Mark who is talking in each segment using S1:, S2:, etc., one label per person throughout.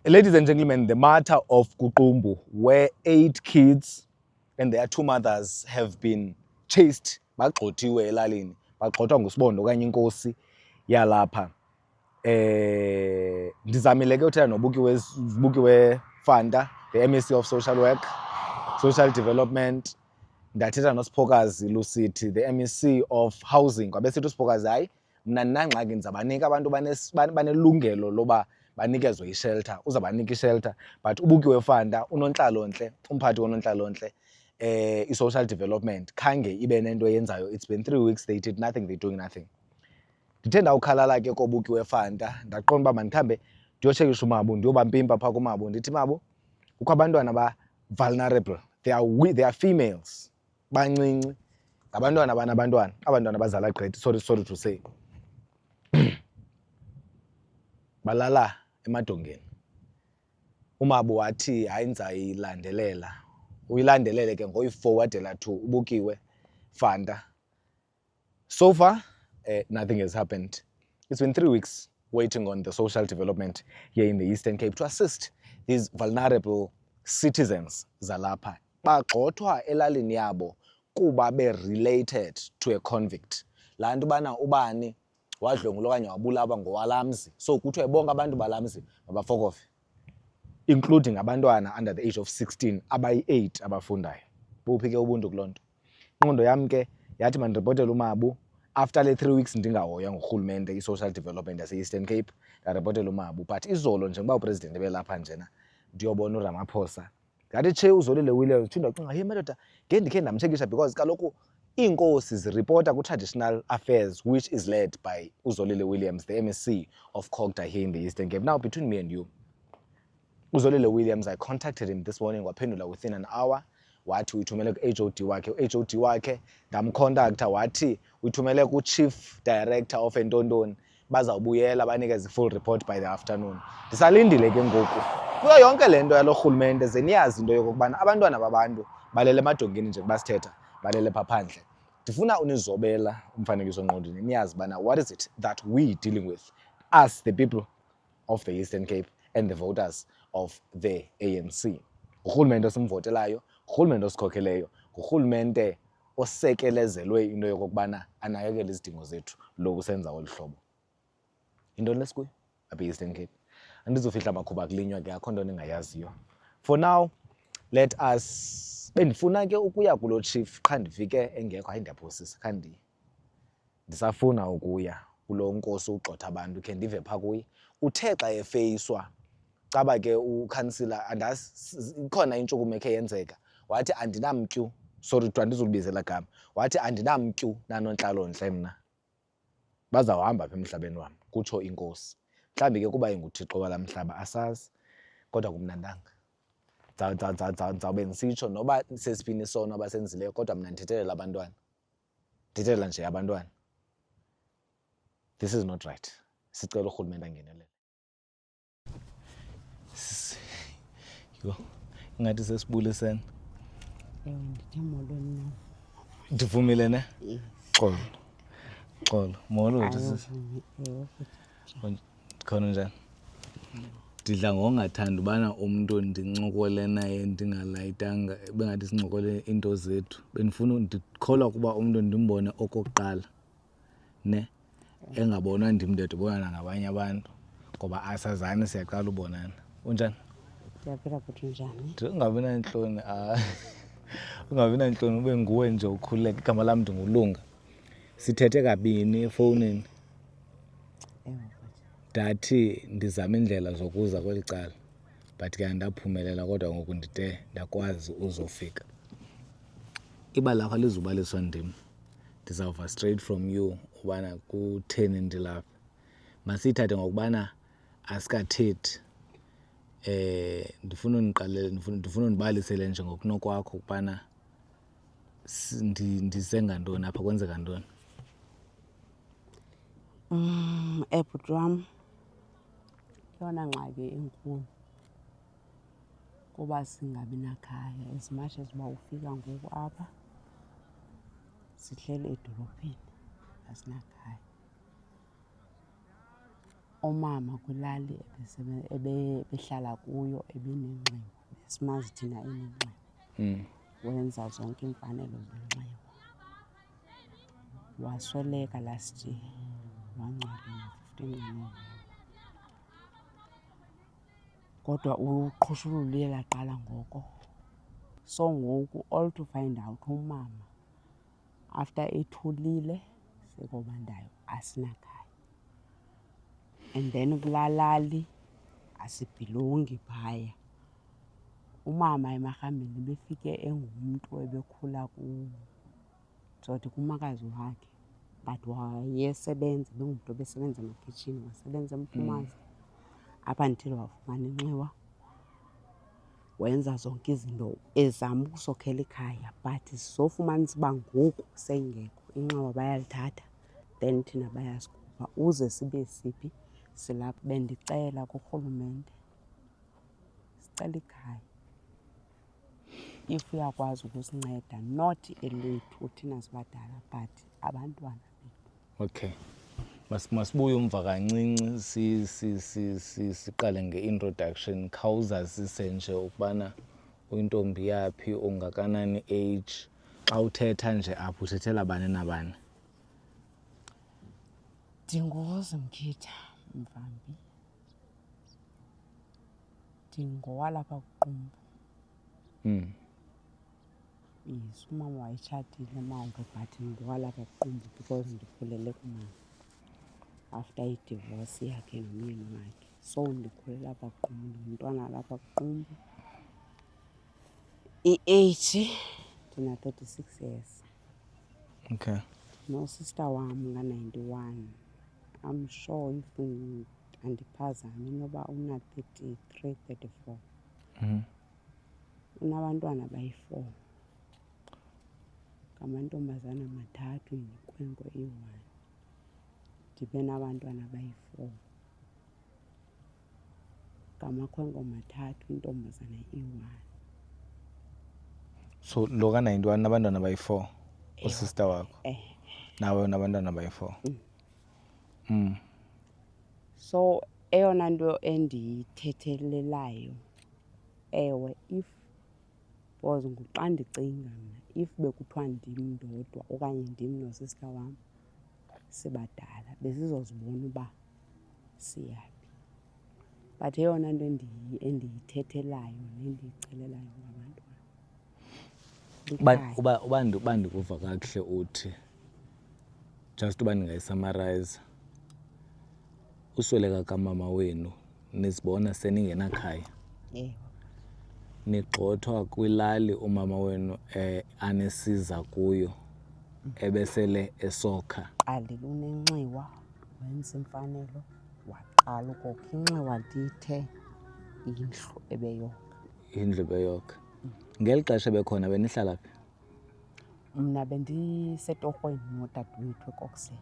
S1: Ladies and gentlemen, the matter of Kutumbu, where 8 kids and their 2 mothers have been chased, bagxothiwe elalini, bagxothwa ngusibonda okanye inkosi yalapha. Ndizamile ke uthetha noBukiwe Fanta, the MEC of Social Work, Social Development. Ndathetha noSiphokazi Lusithi, the MEC of Housing. Kwabesithi uSiphokazi, hayi mna ndinangxaki ndizabanika abantu banelungelo loba banikezwe ishelter, uzabanika ishelter. But uBukiwe Fanta, unontlalontle, umphathi wonontlalontle, i-social development, khange ibe nento yenzayo. It's been 3 weeks, they did nothing, they're doing nothing. Ndithe ndawukhalala ke koBukiwe Fanta, ndaqonda uba mandikhambe ndiyotshekisha uMabu, ndiyobampimpa phaa kuMabu. Ndithi, Mabu, kukho abantwana ba-vulnerable, they are females, bancinci, ngabantwana banabantwana, abantwana bazala gqithi, sorry to say. Balala emadongeni. uMabu wathi hayi ndizayilandelela. Uyilandelele ke ngoyiforwardela to uBukiwe Fanta. So far, nothing has happened. It's been 3 weeks waiting on the social development here in the Eastern Cape to assist these vulnerable citizens zalapha. Bagxothwa elalini yabo kuba be-related to a convict. Laa nto ubana ubani wadlwengulwa okanye wabulawa ngowalamzi, so kuthiwe bonke abantu balamzi mabafokofe, including abantwana under the age of 16 abayi-8 abafundayo. Buphi ke ubuntu kuloo nto? Ingqondo yam ke yathi mandiripotele uMabu. After le 3 weeks ndingahoya ngurhulumente i-social development yase-Eastern Cape, ndaripotela uMabu. But izolo njengoba upresident ebelapha njena ndiyobona uRamaphosa, ngathi tshe uZolile Williams, uthi ndacinga, hey madoda, ndikhe ndamtshekisha because kaloku iinkosi ziripota ku-traditional affairs which is led by uZolile Williams, the MEC of COGTA here in the Eastern Cape. Now, between me and you, uZolile Williams, I contacted him this morning, waphendula within an hour. Wathi uyithumele ku-HOD wakhe. U-HOD wakhe ndamcontaktha wathi uyithumele ku-Chief Director of Entontoni, bazawubuyela banikeze full report by the afternoon. Ndisalindile ke ngoku kuyo yonke le nto yalo rhulumente, ze niyazi into yokokubana abantwana babantu balele emadongeni nje basithetha, balele phaa phandle. Ndifuna unizobela umfanekiso ngqondweni, niyazi bana what is it that we dealing with, us the people of the Eastern Cape and the voters of the ANC. Urhulumente osimvotelayo, urhulumente osikhokheleyo, ngurhulumente osekelezelwe into yokokubana anakekele izidingo zethu, lo usenza olu hlobo. Yintoni lesikuyo apha e-Eastern Cape? Andizofihla amakhuba kulinywa ke, akho nto ndingayaziyo. For now, let us, bendifuna ke ukuya kulo chief, qha ndifike engekho, hayi ndiyaphosisa, qha ndisafuna ukuya kulo nkosi ugxotha abantu, khe ndive phaa kuye. Uthe xa efeyiswa, caba ke ukhansila, andazi ikhona intshukumo ekhe yenzeka, wathi andinamtyu, sorry to andizulibizela gama, wathi andinamtyu nanontlalontle mna, bazawuhamba apha emhlabeni wam, kutsho inkosi. Mhlawumbi ke kuba inguThixo walaa mhlaba asazi, kodwa kumnandanga. Ndizawube ndisitsho noba sesiphi isono abasenzileyo, kodwa mna ndithethelela abantwana, ndithethelela nje abantwana. This is not right. Sicela urhulumente angenelele. Yho, ingathi sesibulisene.
S2: Ndithe molweni nam.
S1: Ndivumile ne? Xolo, molo wethu sisi. Khona njani? Ndidla ngongathanda ubana umntu ndincokole naye ndingalayitanga, bengathi sincokole into zethu. Bendifuna ndikholwa ukuba umntu ndimbone okokuqala, ne? Engabonwa ndim ndedwa, ubonana nabanye abantu, ngoba asazani siyaqala ubonana. Unjani?
S2: Ndiyaphila bhuti, njani?
S1: Ungabi nantloni, ungabi nantloni, ube nguwe nje ukhululeka. Igama lam ndingulunga. Sithethe kabini efowunini. Ndathi ndizama indlela zokuza kweli cala, but ke andaphumelela, kodwa ngoku ndide ndakwazi uzofika. Iba lakho alizubaliswa ndim. Ndizawuva straight from you ubana kutheni ndilapha. Masiyithathe ngokubana asikathethi. Ndifuna undibalisele nje ngokunokwakho ukubana ndize ngantoni apha, kwenzeka ntoni.
S2: Bhuti wam, yona ngxaki enkulu kuba singabi nakhaya. As much as uba ufika ngoku apha, sihlele edolophini, asinakhaya. Omama kwilali behlala kuyo ebenenxiwa, besimazi thina enenxiwa. Wenza zonke iimfanelo zenxiwa. Wasweleka last year, wangcwatywa ngo-15 November. Kodwa uqhushululo luye laqala ngoko. So ngoku all to find out umama after ethulile sekobandayo asinakhaya. And then kulaa lali asibhilongi phaya. Umama eMarhambeni ebefike engumntu ebekhula ndizothi kumakazi wakhe, but wayesebenza, ebengumntu obesebenza emakhitshini, wasebenza eMpumazwe up until wafumana inxiwa. Wenza zonke izinto ezama ukusokhela ikhaya, but sizofumanisa uba ngoku seyingekho inxiwa bayalithatha then thina bayasikhupha uze sibe siphi silapha. Bendicela kurhulumente, sicela ikhaya if uyakwazi ukusinceda, not elethu thina sibadala but abantwana bethu.
S1: Okay, masibuye umva kancinci siqale nge-introduction. Khawuzazise nje ukubana uyintombi yaphi, ungakanani age, xa uthetha nje apho uthethela bani nabani?
S2: NdinguZimkhitha Mvambi, ndingowalapha kuQumbu. Yes, umama wayetshatile mawuve but ndingowalapha kuQumbu because ndikhulele kumama after idivorce yakhe nomyeni wakhe. So ndikhulela apha kuQumbu, ndingumntwana walapha kuQumbu. I-age ndina-36 years.
S1: Okay.
S2: No-sister wam ka-91. I'm sure if andiphazami inoba una-33, 34. Unabantwana abayi-4. Ngamantombazana 3, yinkwenkwe iyi-1. Ndibe nabantwana abayi-4. Ngamakhwenkwe 3, intombazana iyi-1.
S1: So lo ka-91 nabantwana abayi-4, usista wakho? Nawe unabantwana abayi-4.
S2: So eyona nto endiyithethelelayo, ewe if because ngoxa ndicinga mna if bekuthiwa ndim ndodwa okanye ndim nosista wam sibadala besizozibona uba siyaphi. But eyona nto endiyithethelayo nendiyichelelayo ngabantwana.
S1: Uba ndikuva kakuhle uthi, just uba ndingayisummarize, usweleka kamama wenu nizibona seningenakhaya.
S2: Ewe.
S1: Nigxothwa kwilali umama wenu anesiza kuyo ebesele esokha.
S2: Qalile unenxiwa, wenza imfanelo, waqala ukokha. Inxiwa lithe indlu ebeyokha.
S1: Indlu ebeyokha. Ngeli xesha bekhona benihlala phi?
S2: Mna bendisetorhweni nodadewethu eKokset.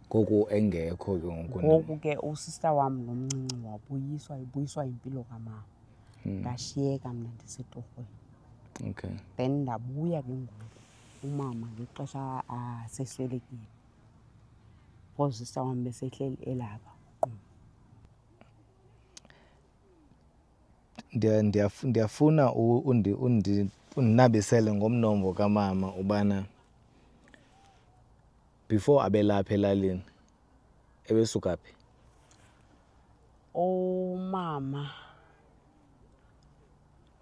S1: Ngoku engekho ke ngoku.
S2: Ngoku ke usista wam lo mncinci ibuyiswa yimpilo kamama. Ndashiyeka mna ndisetorhweni.
S1: Okay.
S2: Then ndabuya ke ngoku umama ngexesha aseswelekile. Because usista wam besehleli elapha.
S1: Ndiyafuna undinabisele ngomnombo kamama ubana before abelapha elalini ebesuka phi?
S2: Umama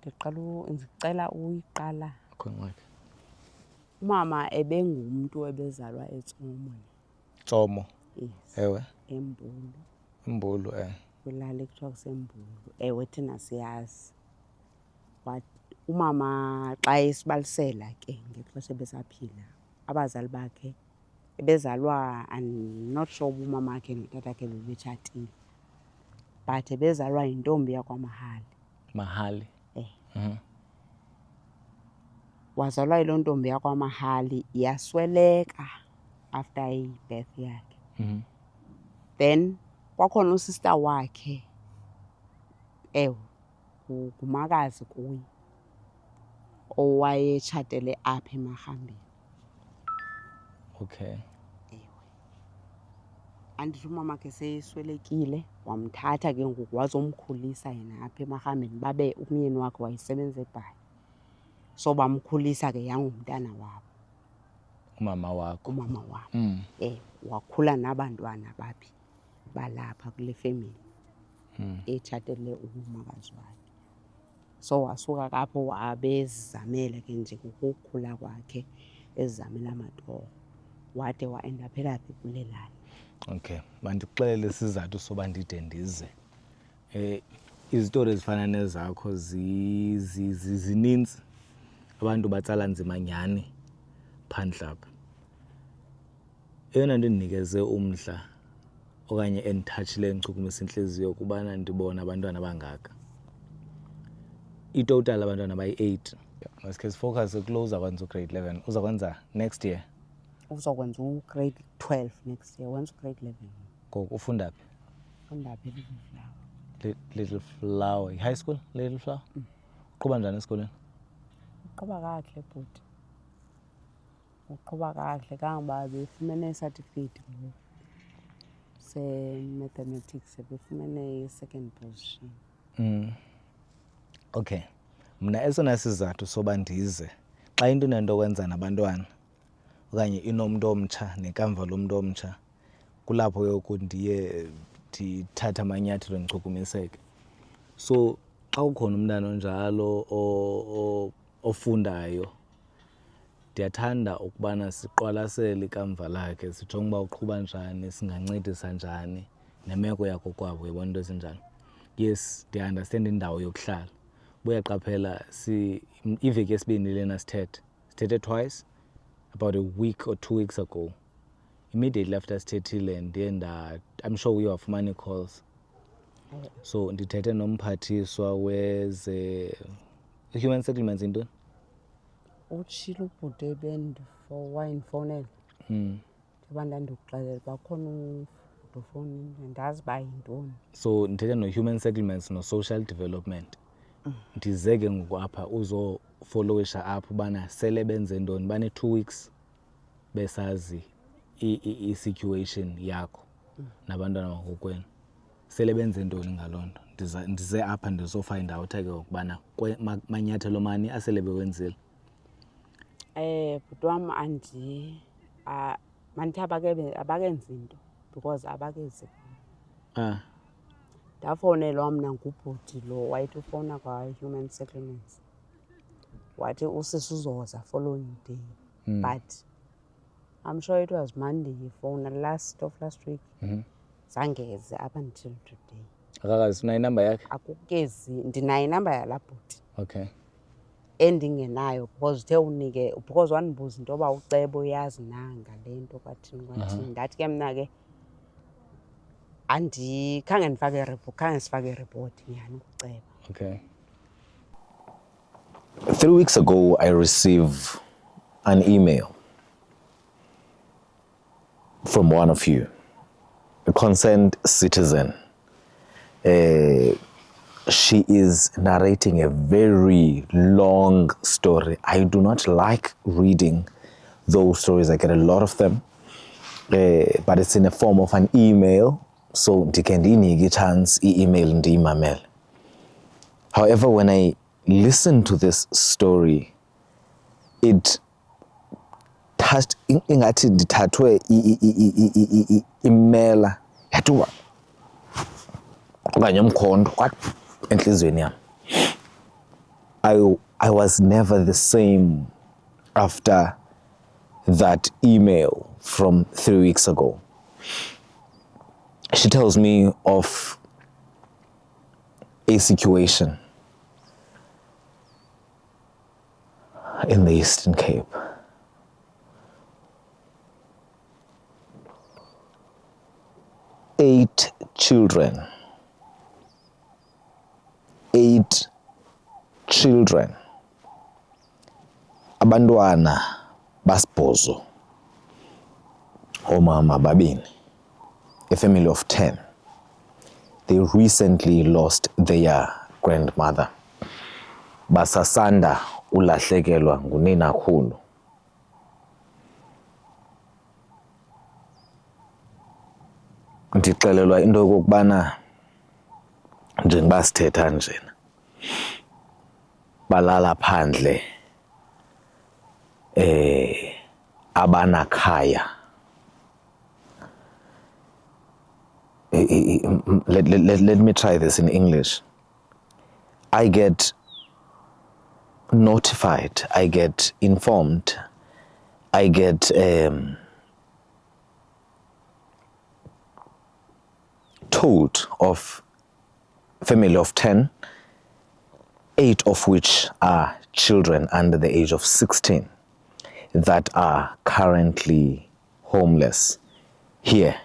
S2: ndicela uyiqala. Umama ebengumntu ebezalwa eTsomo.
S1: Tsomo?
S2: Yes.
S1: Ewe.
S2: Embulu.
S1: Embulu,
S2: kwilali ekuthiwa kusembulu. Ewe thina siyazi. But umama xa esibalisela ke ngexesha ebesaphila, abazali bakhe ebezalwa, I'm not sure uba umama wakhe notatakhe bebetshatile, but ebezalwa yintombi yakwaMahali.
S1: Mahali?
S2: Wazalwa yiloo ntombi yakwaMahali, yasweleka after i-birth yakhe. Then kwakhona usista wakhe, ewe, ngumakazi kuye, owayetshatele apha eMarhambeni.
S1: Okay.
S2: Ewe. andithi umama ke seyiswelekile wamthatha ke ngoku wazomkhulisa yena apha eMarhameni babe umyeni wakhe wayesebenza eBhayi. So bamkhulisa ke yangumntana wabo
S1: umama wakho.
S2: umama wabo. Wakhula nabantwana baphi balapha kule family etshatele umakazi wakhe. So wasuka kapho wabezizamela ke nje ngokukhula kwakhe ezizamela amatorho wade waendaphela phi kule lali.
S1: Okay, mandikuxelele isizathu soba ndide ndize. Izitori ezifana nezakho zininzi. Abantu batsala nzima nyhani phandle apha. Eyona nto endinikeze umdla okanye endithatshile endichukumisa intliziyo kubana ndibona abantwana abangaka. Itotal abantwana bayi-8. Masikhe sifocuse kulo uzakwenza ugrade 11. Uzakwenza next year.
S2: Uzokwenza ugrade 12 next year. Wenza ugrade 11.
S1: Ngoku ufunda phi?
S2: Ufunda phi Little Flower?
S1: Little Flower. High school? Little Flower? Uqhuba njani esikolweni?
S2: Uqhuba kakuhle bhuti. Uqhuba kakuhle kangoba befumene i-certificate ngoku se-mathematics befumene i-second position.
S1: Okay. Mna esona sizathu soba ndize xa into inento okwenza nabantwana okanye inomntu omtsha nekamva lomntu omtsha kulapho yoku ndiye ndithatha amanyathelo ndichukumiseke. So xa ukhona umntana onjalo ofundayo ndiyathanda ukubana siqwalasele ikamva lakhe sijonge uba uqhuba njani, singancedisa njani nemeko yakho kwabo yabona into ezinjalo. Yes, ndiyaunderstand indawo yokuhlala. Buyaqaphela iveki yesibini lena sithethe twice about a week or 2 weeks ago. Immediately after sithethile ndiye I'm sure uye wafumana ii-calls. So ndithethe nomphathiswa weze human settlements intoni?
S2: Utshile ubhuti wayendifowunela. Ndiba ndandikuxelela bakhona ubhuti ofowunile andazi uba yintoni.
S1: So ndithethe no-human settlements no-social development. Ndize ke ngoku apha uzofollowisha apho ubana sele benze ntoni bane-2 weeks besazi i-situation yakho nabantwana bangokwenu. Sele benze ntoni ngaloo nto. Ndize apha ndizofind out ke ukubana manyathelo mani asele bewenzile.
S2: Bhuti wam mandithi abakenzi into because abakezi. Ndafowunelwa mna ngubhuti lo wayethi ufowuna kwa-human settlements. Wathi usisi uzoza following day. But I'm sure it was Monday he phoned last week. Zangeze up until today.
S1: Akakazi unayo inamba yakhe?
S2: Akukezi ndinayo inamba yalaa bhuti.
S1: Okay.
S2: Endingenayo because uthe unike because wandibuza into yoba ucebo uyazi na ngale nto kwathini. Ndathi ke mna ke khange sifake iripoti nyhani kuceba.
S1: Okay. 3 weeks ago I received an email from one of you, a concerned citizen. She is narrating a very long story. I do not like reading those stories. I get a lot of them, but it's in the form of an email. So ndikendinike chance email ndiyimamele. However, when I listen to this story, it touched ingathi ndithathwe imela yathiwa okanye umkhondo entliziyweni yam. I was never the same after that email from 3 weeks ago. She tells me of a situation in the Eastern Cape. Eight children. Abantwana basibhozo. Omama babini. A family of 10. They recently lost their grandmother. Basasanda ulahlekelwa nguninakhulu. ndixelelwa into yokokubana njengoba sithetha njena balala phandle abanakhaya. Let me try this in English. I get notified, I get informed, I get told of family of 10, 8 of which are children under the age of 16 that are currently homeless here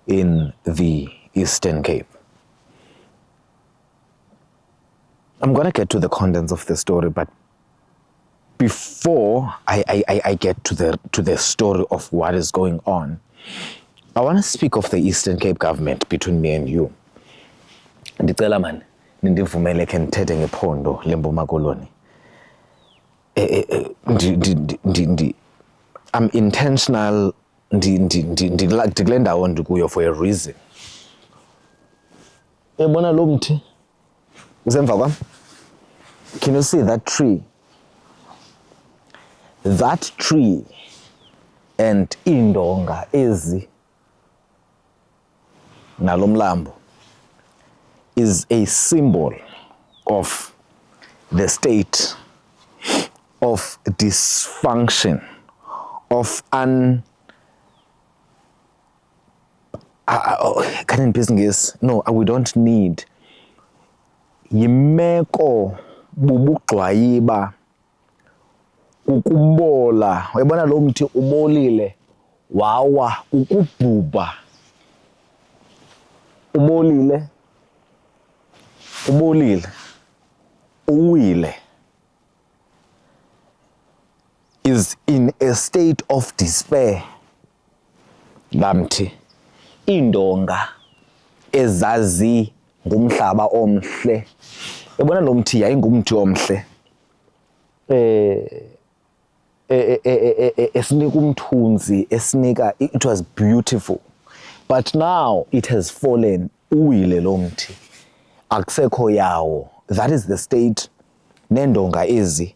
S1: in the Eastern Cape. I'm going to get to the contents of the story, but before I get to the story of what is going on, I want to speak of the Eastern Cape government between me and you. Ndicela man nindivumele ke ndithethe ngephondo leMpuma Koloni. I'm intentional ndikule ndawo ndikuyo for a reason. Uyabona lo mthi usemva kwam? Can you see that tree? That tree and indonga ezi nalo mlambo is a symbol of the state of dysfunction, of no, we don't need yimeko bubugxwayiba ukubola. Uyabona lo mthi ubolile wawa ukubhubha, ubolile uwile, is in a state of despair. Lamthi indonga ezazi ngumhlaba omhle. Uyabona lo mthi yayingumthi omhle, esinika umthunzi, esinika, it was beautiful, but now it has fallen. Uwile lo mthi akusekho yawo. That is the state. Nendonga ezi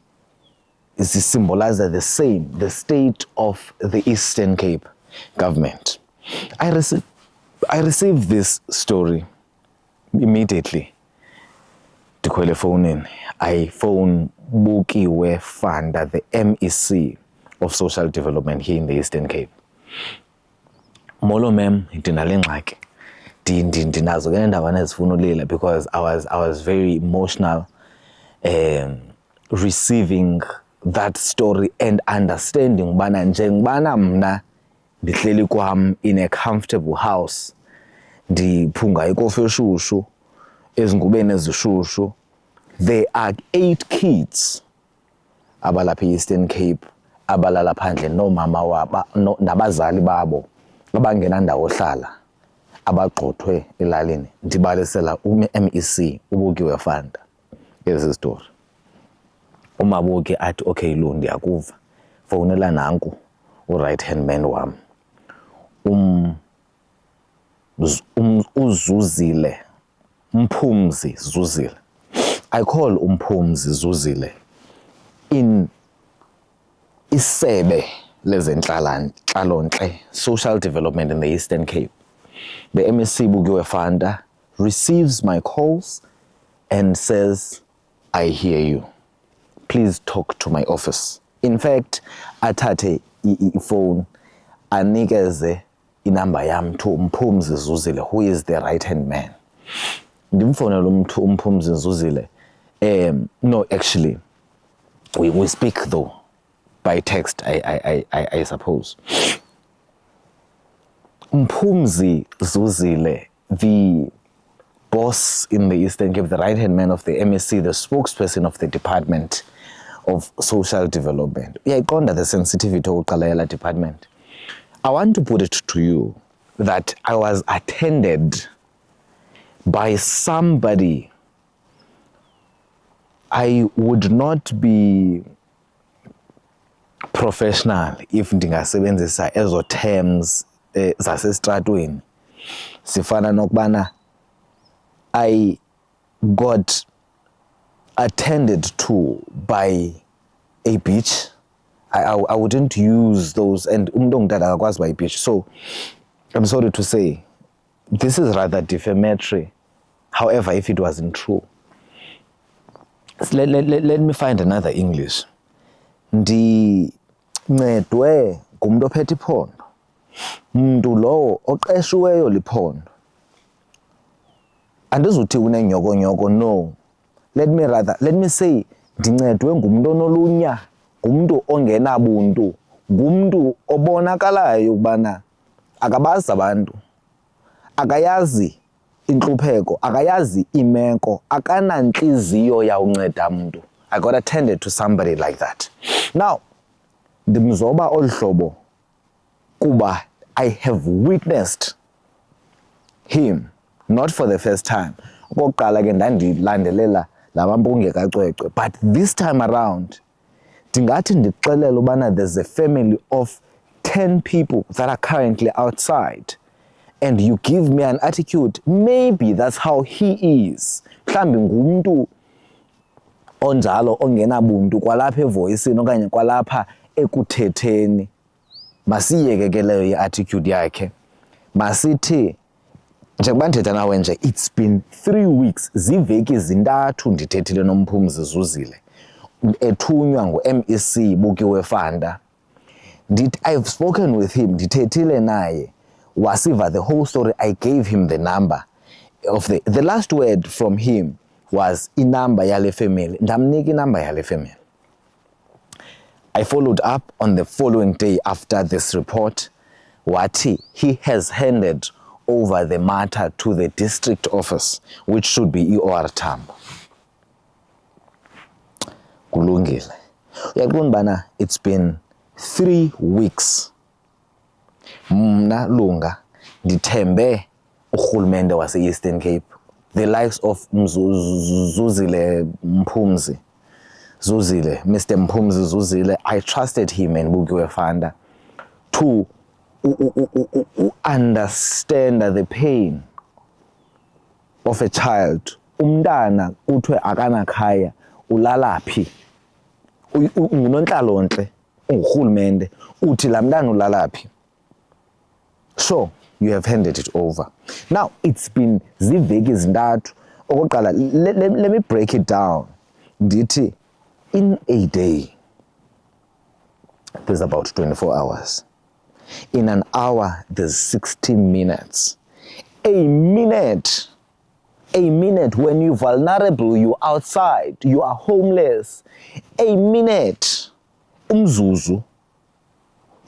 S1: symbolize the same, the state of the Eastern Cape government. I received this story immediately. Ndikhwele efowunini, I phone Bukiwe Fanda, the MEC of Social Development here in the Eastern Cape. Molo ma'am, ndinale ngxaki. Ndinazo ke ndawana ezifuna ulila because I was very emotional receiving that story and understanding bana njengobana mna ndihleli kwam in a comfortable house, ndiphunga ikofi eshushu ezingubeni ezishushu. There are 8 kids abalapha e-Eastern Cape abalala phandle nomama wabo nabazali babo abangenandawo ohlala, abagxothwe elalini. Ndibalisela MEC uBukiwe Fanda ezi story. Umabuki athi okay lo ndiyakuva, fowunela nanku u-right hand man wam uZuzile, Mphumzi Zuzile. I call Mphumzi Zuzile in isebe lezenhlalonhle, social development in the Eastern Cape. The MEC Bukiwe Fanda receives my calls and says, I hear you. Please talk to my office. In fact, athathe phone anikeze inamba yam to Mphumzi Zuzile, who is the right hand man. Ndimfonela Mphumzi Zuzile. No, actually, we speak though by text, I suppose. Mphumzi Zuzile, the boss in the Eastern Cape, the right-hand man of the MEC, the spokesperson of the Department of Social Development. Yeah, under the sensitivity of the department. I want to put it to you that I was attended by somebody. I would not be professional if ndingasebenzisa ezo terms zasestratweni, sifana nokubana I got attended to by a beach. I wouldn't use those, and ongutata akakwazi by a beach. So I'm sorry to say, this is rather defamatory. However, if it wasn't true, let me find another English. Ndincedwe ngumntu ophethe iphondo. Mntu lowo oqeshiweyo liphondo. Andizuthi unenyokonyoko, no. Let me say, ndincedwe ngumntu onolunya, ngumntu ongenabuntu, ngumntu obonakalayo ukubana akabazi abantu, akayazi intlupheko, akayazi imeko, akanantliziyo yawunceda mntu. I got attended to somebody like that. Now, ndimzoba olu hlobo kuba I have witnessed him, not for the first time. Okokuqala ke ndandilandelela laba mpungekacwecwe, but this time around ndingathi ndixelele ubana there's a family of 10 people that are currently outside, and you give me an attitude, maybe that's how he is. Mhlambi ngumntu onjalo ongenabuntu kwalapha evoyisini okanye kwalapha ekuthetheni. Masiyeke ke leyo i-attitude yakhe. Masithi njengoba ndithetha nawe nje, it's been 3 weeks, ziveki zintathu ndithethile noMphumzi Zuzile, ethunywa ngu-MEC Bukiwe Fanda. I've spoken with him, ndithethile naye, wasiva the whole story. I gave him the number of the last word from him was inamba yale family. Ndamnika inamba yale family. I followed up on the following day after this report. Wathi, he has handed over the matter to the district office, which should be i-OR Tambo. Kulungile. Uyaqonda bana it's been 3 weeks. Mna Lunga ndithembe urhulumente wase-Eastern Cape, the likes of Zuzile Mphumzi Zuzile, Mr. Mphumzi Zuzile. I trusted him and Bukiwe Fanda to understand the pain of a child. Umntana kuthiwe akanakhaya, ulalaphi? Ungunontlalontle, ungurhulumente, uthi laa mntana ulalaphi? So you have handed it over. Now it's been ziveki zintathu. Okokuqala, let me break it down. Ndithi in a day there's about 24 hours. In an hour there's 60 minutes. A minute when you're vulnerable, you're outside, you are homeless. A minute, umzuzu.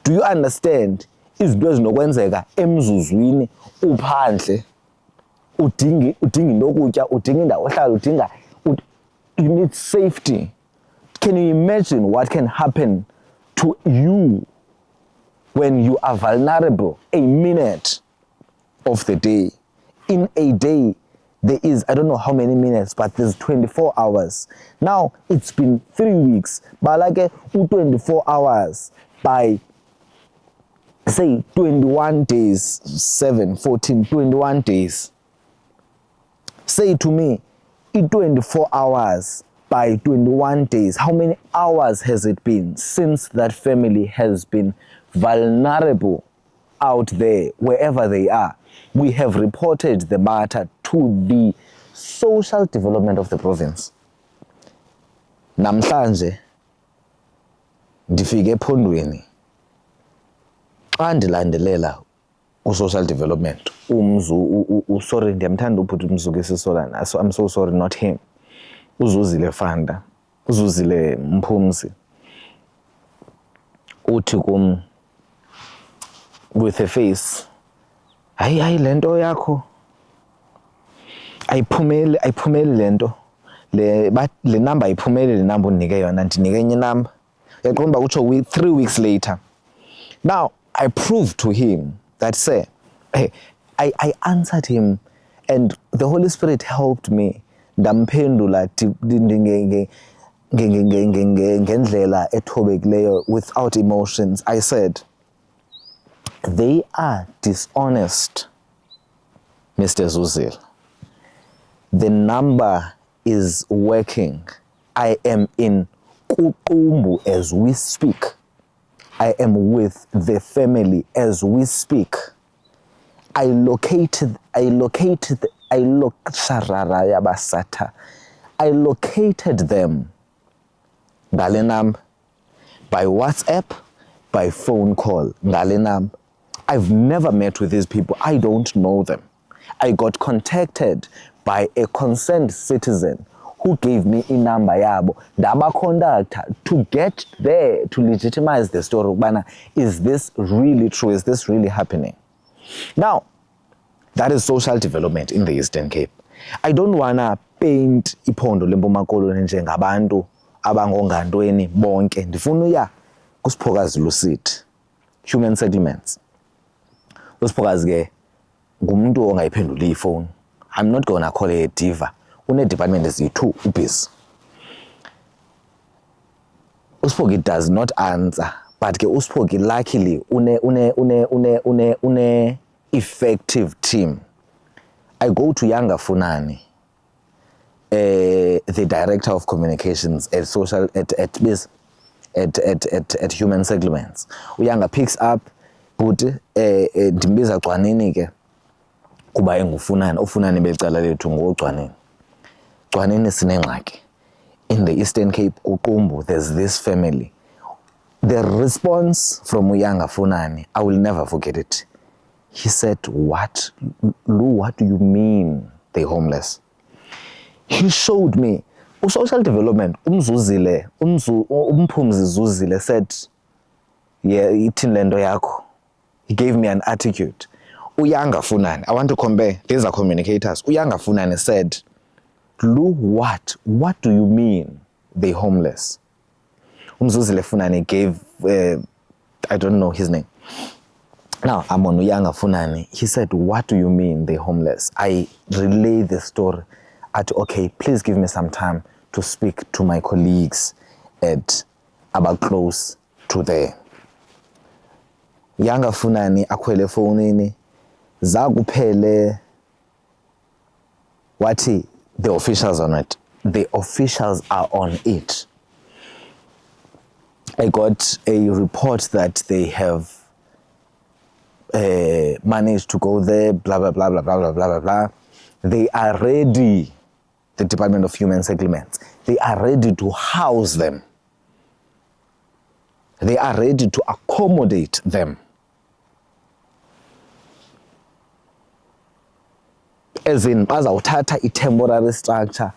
S1: Do you understand? Izinto ezinokwenzeka emzuzwini uphandle, udinga into yokutya, udinga indawo ohlala, you need safety. Can you imagine what can happen to you when you are vulnerable? A minute of the day. In a day, there is, I don't know how many minutes, but there's 24 hours. Now, it's been 3 weeks. But like 24 hours by, say, 21 days, 7, 14, 21 days. Say to me, in 24 hours by 21 days, how many hours has it been since that family has been vulnerable out there, wherever they are? We have reported the matter to the social development of the province. Namhlanje ndifike ephondweni xa ndilandelela u-social development, sorry, ndiyamthanda ubhuti uMzuki Sisolana, so I'm so sorry, not him. Uzuzile Fanda, Uzuzile Mphumzi, uthi kum with a face, hayi lento yakho ayiphumeli lento, le number ayiphumeli, le number unike yona, ndinike enye number. Uyaqonda uba kutsho 3 weeks later. Now I proved to him that, say, hey, I answered him and the Holy Spirit helped me. Ndamphendula ngendlela ethobekileyo, without emotions. I said, they are dishonest Mr. Zuzil. The number is working. I am in Kukumbu as we speak. I am with the family as we speak. I located them ngale number by WhatsApp, by phone call ngale number. I've never met with these people. I don't know them. I got contacted by a concerned citizen who gave me a number yabo. Daba conductor to get there to legitimize the story. Is this really true? Is this really happening? Now, that is social development in the Eastern Cape. I don't wanna paint iphondo leMpuma Koloni njengabantu abangongantweni bonke. Ndifuna uya kuSiphokazi Lusithi, human settlements. uSiphokazi ke ngumuntu ongayiphenduli ifone. I'm not gonna call her a diva. Department eziyi-2 ubusy. uSiphoki does not answer, but ke uSiphoki luckily une effective team. I go to Yanga Funani, the director of communications at Human Settlements. Uyanga picks up, but ndimbiza Cwanini ke kuba enguFunani. uFunani belicala lethu ngoCwanini. Cwanini sinengxaki. In the Eastern Cape, Kukumbu, there's this family. The response from Uyanga Funani, I will never forget it. He said, what? Lou, what do you mean they're homeless? He showed me. Social development, Umphumzi Zuzile said, yeah, ithini lento yakho. He gave me an attitude. Uyanga Funani, I want to compare, these are communicators. Uyanga Funani said, Lou, what? What do you mean they're homeless? Umzuzile Funani gave, I don't know his name. Now, I'm on Uyanga Funani. He said, what do you mean they're homeless? I relay the story at, okay, please give me some time to speak to my colleagues at about close to there. Uyanga Funani akhwele fonini zakuphele wathi the officials on it. The officials are on it. I got a report that they have managed to go there, blah, blah, blah, blah, blah, blah, blah, blah, blah. They are ready, the Department of Human Settlements, they are ready to house them. They are ready to accommodate them. As in, bazawuthatha i-temporary structure,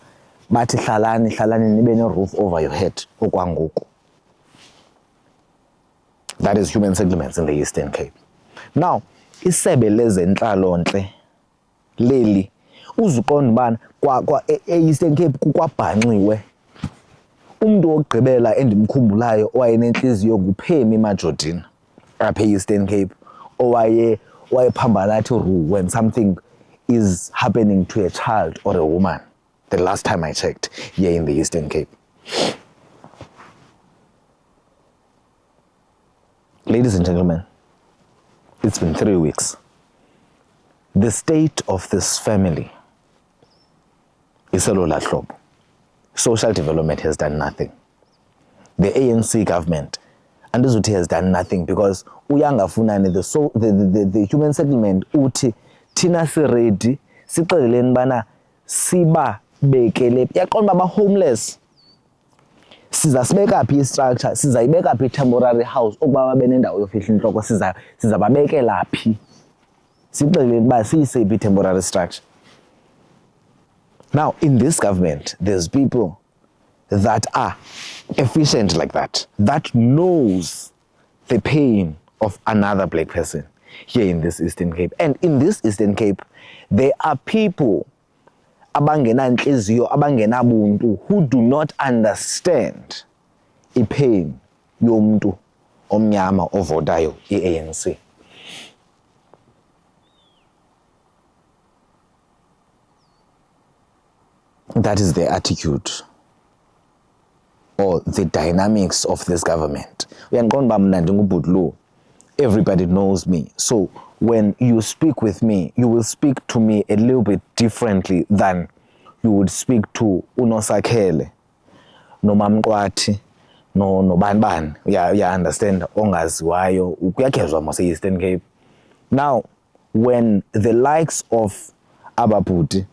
S1: bathi hlalani nibe ne-roof over your head, okwangoku. That is human settlements in the Eastern Cape. Now, isebe lezenhlalonhle leli uzuqonda ubana e-Eastern Cape kukwabhanxiwe. Umuntu wokugqibela endimkhumbulayo owayenenhliziyo nguPhemi Majordini apha e-Eastern Cape owayephambana athi when something is happening to a child or a woman, the last time I checked here in the Eastern Cape. Ladies and gentlemen, it's been 3 weeks. The state of this family is a lola hlobo. Social development has done nothing. The ANC government, and this has done nothing because Uyanga Funani, the human settlement, uthi thina si-ready sixeleleni bana siba bekele yaqonda baba homeless. Siza sibeka phi i-structure, sizayibeka phi i-temporary house okuba babe nendawo yofihla intloko, sizababekela phi. Sixeleleni uba siyisephi i-temporary structure. Now, in this government, there's people that are efficient like that knows the pain of another black person here in this Eastern Cape. And in this Eastern Cape, there are people abangenanhliziyo, abangenabuntu, who do not understand i-pain yomuntu omnyama ovotayo i-ANC. That is the attitude or the dynamics of this government. Uyandiqonda uba mna ndingubhuti Lou, everybody knows me. So when you speak with me, you will speak to me a little bit differently than you would speak to uNosakhele, noMamqwathi, nobanibani. Yeah, understand, ongaziwayo, kuyakhezwa mos e-Eastern Cape. Now, when the likes of ababhuti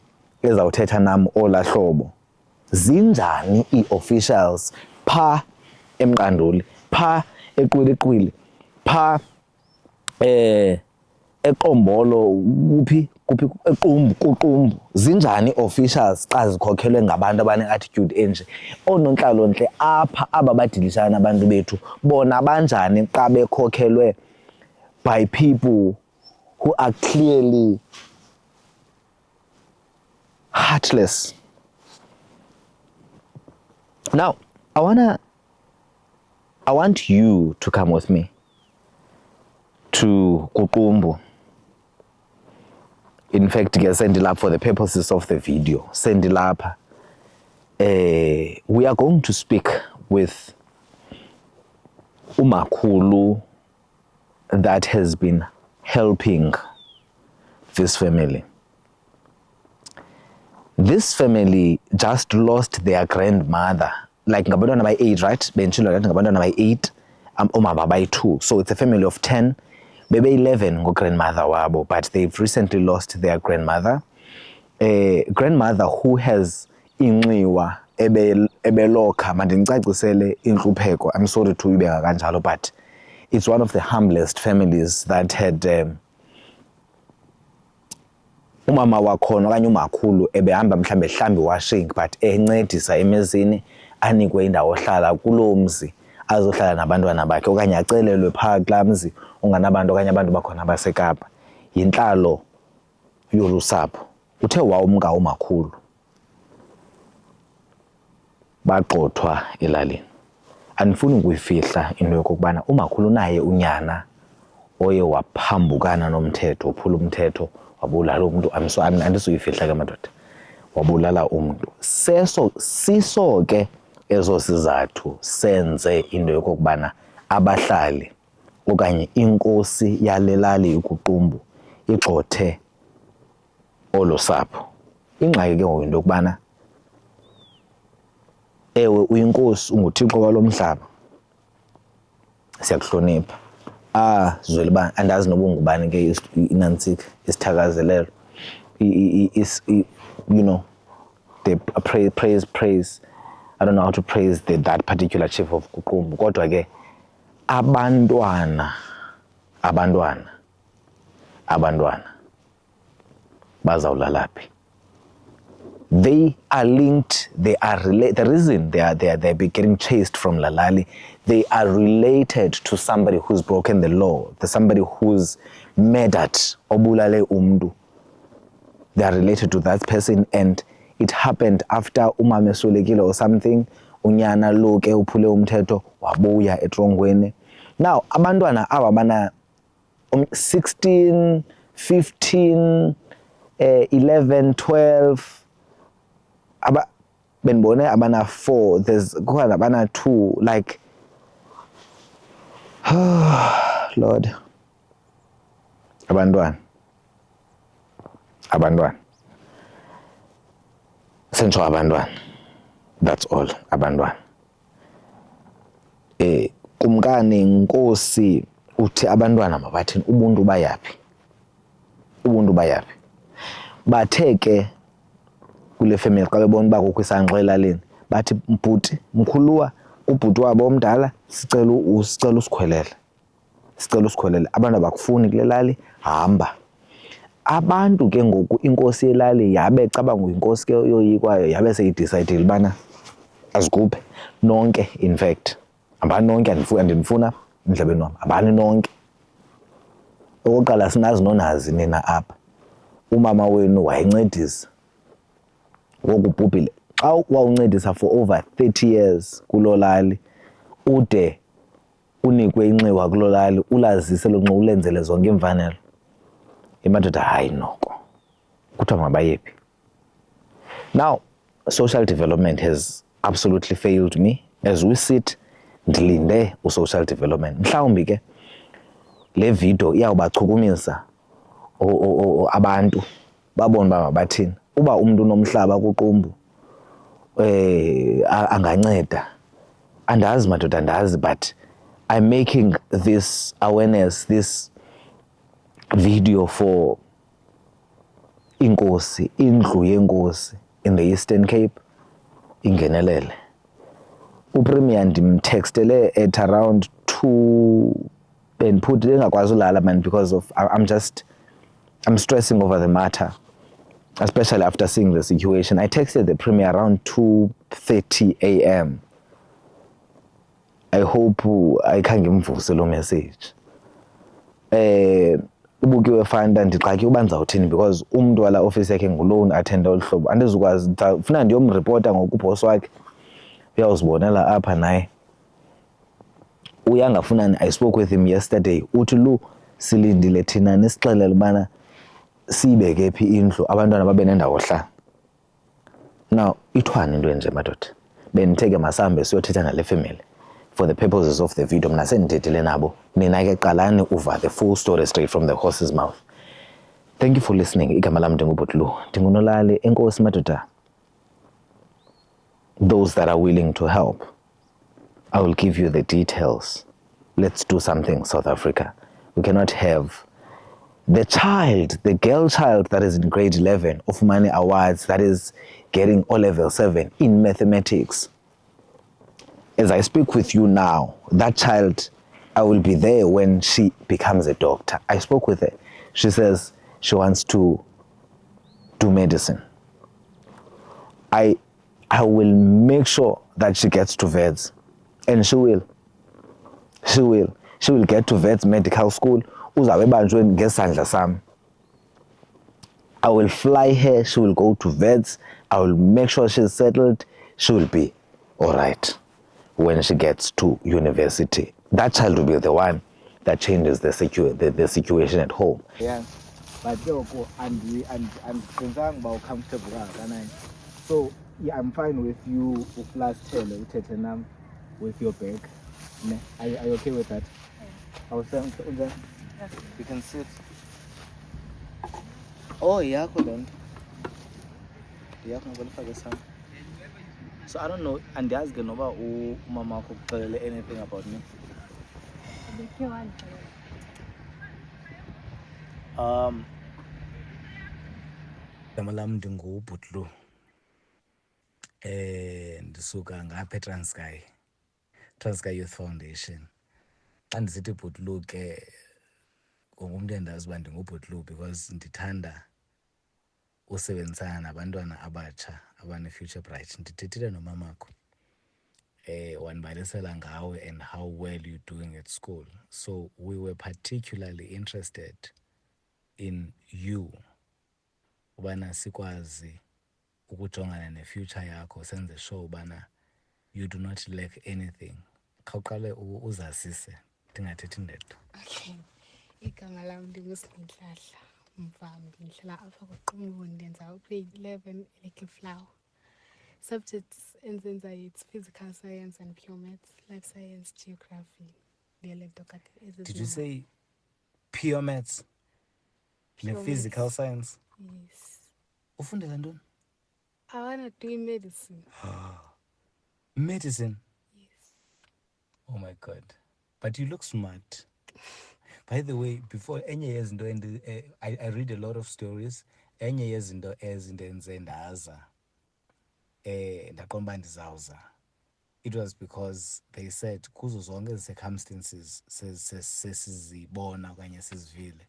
S1: ezawuthetha nam ola hlobo, zinjani ii-officials pha eMqanduli, pha eQwiliqwili, pha eQombolo, kuQumbu, zinjani officials xa zikhokhelwe ngabantu abane-attitude enje? Oonontlalontle apha aba badilishana nabantu bethu, bona banjani xa bekhokhelwe by people who are clearly heartless? Now, I want you to come with me to kuQumbu. In fact, send it up for the purposes of the video. Send it up. We are going to speak with umakhulu that has been helping this family. This family just lost their grandmother. Like ngabantwana by 8, right? Benchilo ngabantwana by 8, umama by 2. So it's a family of 10. Bebe 11 grandmother wabo, but they've recently lost their grandmother. Grandmother who has inxiwa ebelokha, mandincacisele inhlupheko. I'm sorry to ibeka kanjalo, but it's one of the humblest families that had umama wakhona okanye umakhulu ebehamba mhlambe ehlambi washing, but encedisa emezini, anikwe indawo ohlala kuloo mzi azohlala nabantwana bakhe, okanye acelelwe phaa kulaa mzi unganabantu okanye abantu bakhona baseKapa. Yintlalo yolu sapho. Uthe wawumka umakhulu, bagxothwa elalini. Andifuni ukuyifihla into yokokubana umakhulu naye unyana oye waphambukana nomthetho, uphula umthetho, wabulala umntu. Andisuyifihla ke madoda, wabulala umntu. Siso ke ezo sizathu senze into yokokubana abahlali okanye inkosi yale lali ikuQumbu igxothe olo sapho. Ingxaki ke ngoku into yokubana ewe uyinkosi, unguthixo walo mhlaba, siyakuhlonipha. Zweli bani, andazi noba ungubani ke inantsika isithakazelelo, you know, the praise. I don't know how to praise that particular chief of kuQumbu. Kodwa ke abantwana bazawulala phi? They are linked, they are related. The reason they're getting chased from Lalali, they are related to somebody who's broken the law, somebody who's murdered, obulale umntu. They are related to that person, and it happened after umama eswelekile or something. Unyana lo ke uphule umthetho wabuya etrongweni. Now abantwana aba bana 16, 15, 11, 12, benibone abana 4, there's kukhona abana 2, like Lord, abantwana sentsho abantwana, that's all, abantwana. Kumkani Nkosi uthi abantwana mabathini, ubuntu bayaphi, bathe ke kule family xa bebona uba kukho isangxa elalini, bathi mbhuti mkhuluwa ubhuti wabo omdala sicela usikhwelele, abantu abakufuni kule lali, hamba. Abantu ke ngoku inkosi yelali yabe cabanga uyinkosi ke yoyikwayo, yabe seyidecide ubana azikhuphe nonke. In fact abani nonke, andinifuna endlebeni wam, abani nonke. Okokuqala sinazi nonazi nina apha, umama wenu wayencedisa wokubhubhile xa wawuncedisa for over 30 years kuloo lali, ude unikwe inxiwa kuloo lali, ulazise lo nxiwa, ulenzele zonke imfanelo. Imadoda hayi noko kuthiwa mabayephi. Now social development has absolutely failed me. As we sit ndilinde social development. Mhlawumbi ke le video iyawubachukumisa abantu babone uba mabathini. Uba umuntu unomhlaba kuqumbu anganceda. Andazi madoda, andazi, but I'm making this awareness, this video for inkosi, indlu yenkosi in the Eastern Cape ingenelele. Upremier ndimtextele at around 2 and put engakwazi ulala man because of I'm stressing over the matter, especially after seeing the situation. I texted the Premier around 2:30 a.m. I hope ayikhange imvuse lo message. Ubukiwe Fanda ndixaki uba ndizawuthini because umntu wala office yakhe nguloan attender olu hlobo. Andizukwazi, ndifuna ndiyomripota ngokubhosi wakhe. Uyawuzibonela apha naye. Uyangafunani, I spoke with him yesterday. Uthi lu silindile thina nisixelele ubana siyibeke phi indlu abantwana babe nendawo hlala. Now ithwani into enje madoda. Benitheke masambe siyothetha nale family for the purposes of the video. Mna sendithethile nabo. Nina ke qalani uva the full story straight from the horse's mouth. Thank you for listening. Igama lam ndingubutlu. Ndingunolali, enkosi madoda. Those that are willing to help, I will give you the details. Let's do something, South Africa. We cannot have the child, the girl child that is in grade 11 of Money Awards, that is getting O-level 7 in mathematics. As I speak with you now, that child, I will be there when she becomes a doctor. I spoke with her. She says she wants to do medicine. I will make sure that she gets to VETS, and she will. She will get to VETS medical school. Uzabe ebanjwe ngesandla sami. I will fly her. She will go to VETS. I will make sure she's settled. She will be all right when she gets to university. That child will be the one that changes the situation at home.
S3: Yeah, but and about comfortable. So yeah, I'm fine with you last tell with your bag. Are you okay with that? Yeah. I was saying, you can sit. Oh yeah, then. Yeah, so I don't know, and ask about mama could tell anything about me.
S1: Igama lam ndingubutlu. Ndisuka ngapha eTranskei Youth Foundation. Xa ndisithi Butlu ke ngumntu endazi uba ndingubutlu because ndithanda usebenzisana nabantwana abatsha abane-future bright. Ndithethile nomamakho wanibalisela ngawe and how well you're doing at school. So we were particularly interested in you ubana sikwazi ukujongana ne-future yakho, senze sure ubana you do not lack anything. Khawuqale uzazise ndingathethi ndedwa.
S4: Okay, igama lam ndinguSintlahla Mvambi, ndihlala apha kuQumbu, ndenza ugrade 11 eLittle Flower. Subjects enzenzayo it's physical science and pure maths, life science, geography.
S1: Did you say pure maths?
S4: Pure
S1: Physical
S4: maths.
S1: science?
S4: Yes.
S1: Ufundela ntoni?
S4: I want to do medicine.
S1: Medicine?
S4: Yes.
S1: Oh my God. But you look smart. By the way, before enye yezinto I read a lot of stories. Enye yezinto ezindenze ndaza ndaqomba ndizawuza. It was because they said kuzo zonke circumstances sesizibona okanye sizivile,